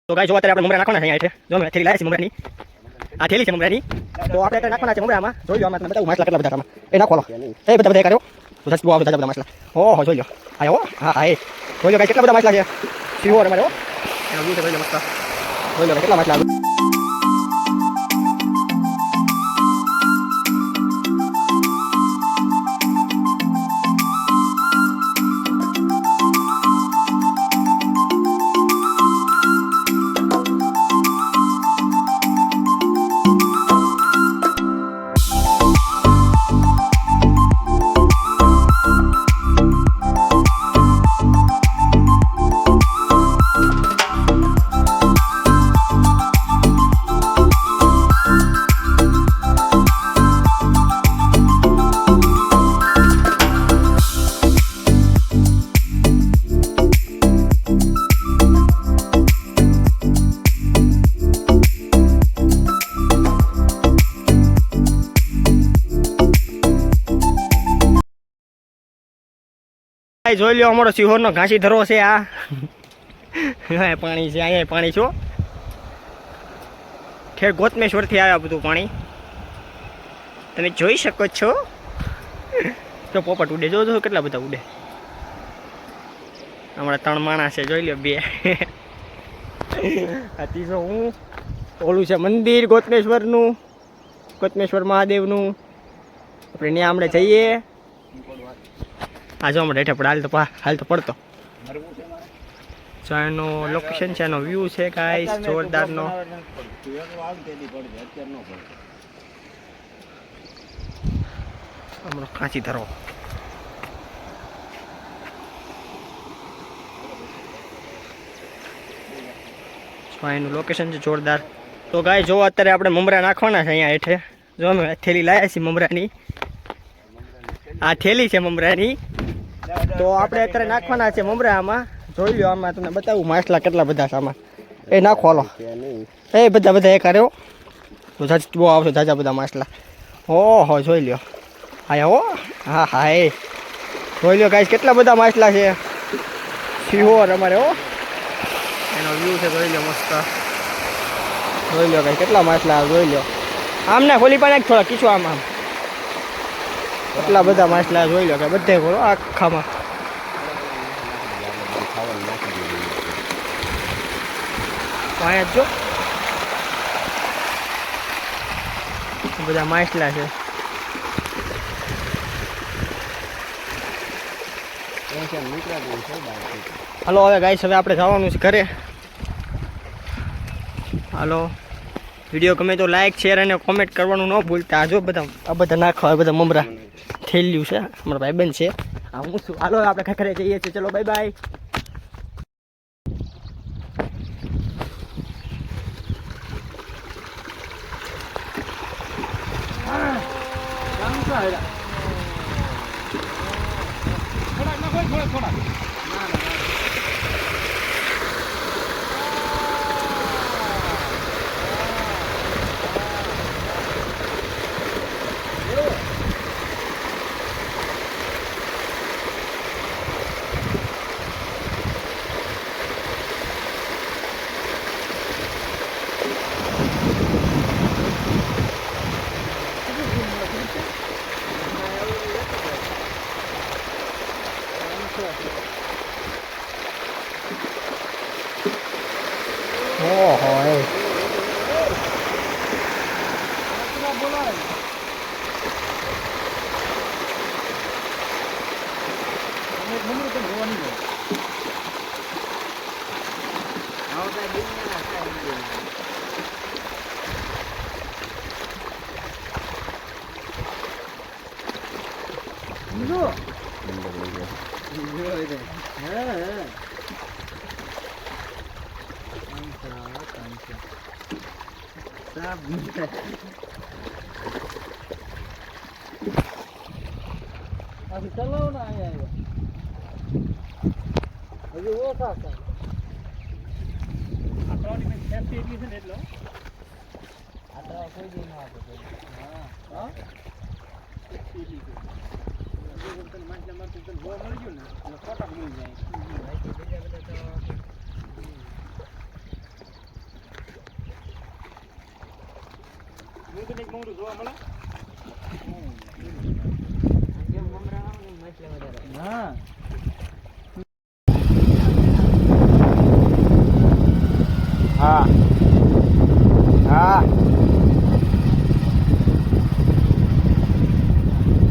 તો ગાઈસ જો અત્યારે આપણે મમરા નાખવાના છે અહીંયા છે જો મેં થેલી લાવી છે મમરાની આ થેલી છે મમરાની તો આપણે અત્યારે નાખવાના છે મમરામાં જોઈ લો આમાં તમને બતાવું મસાલા કેટલા બધા આમાં એ નાખો લો એ બધા કર્યો તો સસ્તું આવે બધા મસાલા ઓહો જોઈ લો આયો હા એ જોઈ લો ગાઈસ કેટલા બધા મસાલા છે શિવર અમારે એનો વ્યૂ છે જોઈ લો મસ્ત જોઈ લો કેટલા મસાલા જોઈ લો અમારો સિહોરનો ઘાસી ધરો છે આ પાણી છે અહીંયા પાણી છો ખેર ગોતમેશ્વરથી આવ્યા બધું પાણી તમે જોઈ શકો છો તો પોપટ ઉડે જો કેટલા બધા ઉડે હમણાં 3 માણસ છે જોઈ લો 2 આ ત્રીજો હું ઓલું છે મંદિર ગોતમેશ્વરનું ગોતમેશ્વર મહાદેવનું આપણે ત્યાં હમણાં જઈએ આજે હમણાં હેઠે પડે હાલ તો પડતો જો એનો લોકેશન છે એનો વ્યૂ છે ગાઈસ જોરદારનો હમણાં કાંચી ધરો એનું લોકેશન છે જોરદાર તો ગાઈસ જો અત્યારે આપણે મમરા નાખવાના છે અહીંયા હેઠે જો અમે થેલી લાવ્યા છીએ મમરાની આ થેલી છે મમરાની તો આપણે અત્યારે નાખવાના છે મમરા આમાં જોઈ લો આમાં તમને બતાવું માછલા કેટલા બધા છે આમાં એ નાખો હાલો એ બધા એ કર્યો તો બહુ આવશે જાજા બધા માછલા ઓહો જોઈ લો હા હો હા હા એ જોઈ લો ગાઈસ કેટલા બધા માછલા છે સિહોર અમારે હો એનો વ્યૂ છે જોઈ લો મસ્ત જોઈ લો ગાઈસ કેટલા માછલા જોઈ લો આમને ખોલી પાડે થોડા કીચો આમ કેટલા બધા માછલા જોઈ લો કે બધે ખોલો આખામાં અહીંયા જો બધા માછલા છે હાલો હવે ગાઈસ હવે આપણે જવાનું છે ઘરે હાલો વિડીયો ગમે તો લાઈક શેર અને કોમેન્ટ કરવાનું ન ભૂલતા આ જો બધા આ બધા નાખો આ બધા મમરા થેલ્યું છે અમારા ભાઈબંધ છે આ હું છું હાલો આપણે ઘરે જઈએ છીએ ચલો બાય બાય ઓહો એ अभी चलो ना आया अभी वो था आटोनी में सेफ्टी એટલી છે ને એટલો આટો કોઈ દી ના આપે હા એટલી છે માછલા મારતું તો ગો મળી ગયું ને એટલે ફોટા મળી જાય ભાઈ બીજા બધા તો મ્યુઝિક મમરું જોવા મળે